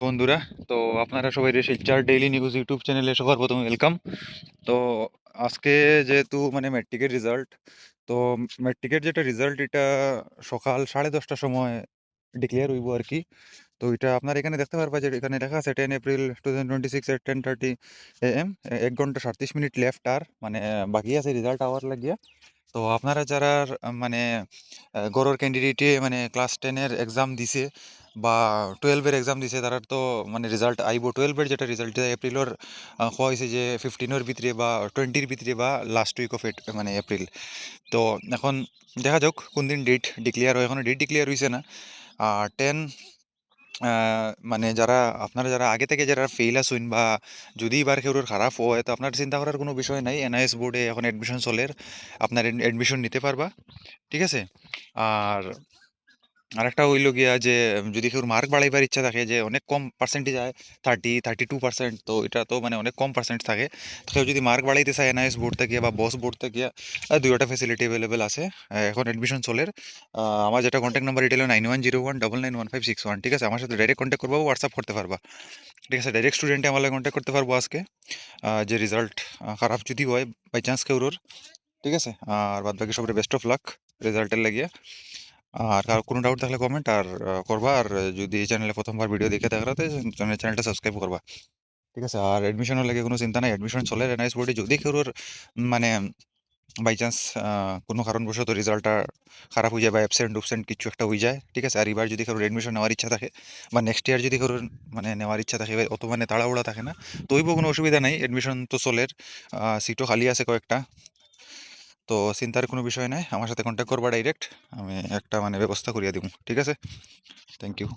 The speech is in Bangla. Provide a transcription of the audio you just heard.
বন্ধুরা, তো আপনারা সবাই শিলচর ডেইলি নিউজ ইউটিউব চ্যানেলে সবার প্রথমে ওয়েলকাম। তো আজকে যেহেতু মানে ম্যাট্রিকের রেজাল্ট, তো ম্যাট্রিকের যেটা রেজাল্ট এটা সকাল 10:30টার সময় ডিক্লেয়ার হইব আর কি। তো এটা আপনার এখানে দেখতে পারবা যে এখানে লেখা আছে 10 এপ্রিল 2026 at 10:30 AM। 1 ঘন্টা 37 মিনিট লেফট আর মানে বাকি আছে রেজাল্ট আওয়ার লাগিয়া। তো আপনারা যারা মানে গড়ের ক্যান্ডিডেটে মানে ক্লাস 10-এর এক্সাম দিছে বা 12-এর এক্সাম দিছে তারা তো মানে রেজাল্ট আইব 12-এর যেটা রেজাল্ট এপ্রিলের হওয়া হয়েছে যে 15-এর ভিতরে বা 20-এর ভিতরে বা লাস্ট উইক অফ মানে এপ্রিল। তো এখন দেখা যাক কোন দিন ডেট ডিক্লেয়ার হয়, এখনো ডেট ডিক্লেয়ার হয়েছে না। আর 10 মানে যারা আপনারা যারা আগে থেকে যারা ফেল আসুন বা যদি এবার কেউ খারাপ হয় তো আপনার চিন্তা করার কোনো বিষয় নাই, এনআইএস বোর্ডে এখন অ্যাডমিশন চলে, আপনার অ্যাডমিশন নিতে পারবা, ঠিক আছে। আর আরেকটা হইল গিয়া যে যদি কেউ মার্ক বাড়াইবার ইচ্ছা থাকে যে অনেক কম পার্সেন্টেজ হয়, 32%, তো এটা তো মানে অনেক কম পার্সেন্ট থাকে। তো কেউ যদি মার্ক বাড়াইতে চায় এনআইএস বোর্ড থেকে বা বস বোর্ড থেকে, দুইটা ফেসিলিটি অ্যাভেলেবেল আছে। এখন অ্যাডমিশন চলে। আমার যেটা কন্ট্যাক্ট নাম্বার এটা হলো 9101991561, ঠিক আছে। আমার সাথে ডাইরেক্ট কন্ট্যাক্ট করবো, হোয়াটসঅ্যাপ করতে পারবা, ঠিক আছে। ডাইরেক্ট স্টুডেন্টে আমার লাগে কন্ট্যাক্ট করতে পারবো আজকে। যে রেজাল্ট খারাপ যদি হয় বাই চান্স কেউর, ঠিক আছে। আর বাদ বাকি সবার বেস্ট অফ লাক রেজাল্টের লাগিয়ে। আর কার কোনো ডাউট থাকলে কমেন্ট আর করবা। আর যদি এই চ্যানেলে প্রথমবার ভিডিও দেখে থাকলে চ্যানেলটা সাবস্ক্রাইব করবা, ঠিক আছে। আর অ্যাডমিশনের লাগে কোনো চিন্তা নাই, অ্যাডমিশন চলে এনআইএস বোর্ডে। যদি কেউর মানে বাই চান্স কোনো কারণবশত রেজাল্টটা খারাপ হয়ে যায় বা অ্যাবসেন্ট উবসেন্ট কিছু একটা হয়ে যায়, ঠিক আছে। আর এবার যদি কারোর অ্যাডমিশন নেওয়ার ইচ্ছা থাকে বা নেক্সট ইয়ার যদি কারোর মানে নেওয়ার ইচ্ছা থাকে, অত মানে তাড়াহুড়া থাকে না, তো ওইব কোনো অসুবিধা নাই, অ্যাডমিশন তো চলে। সিটও খালি আছে কয়েকটা, তো চিন্তার কোনো বিষয় নাই। আমার সাথে কন্ট্যাক্ট করবা ডাইরেক্ট, আমি একটা মানে ব্যবস্থা করিয়া দিব, ঠিক আছে। Thank you.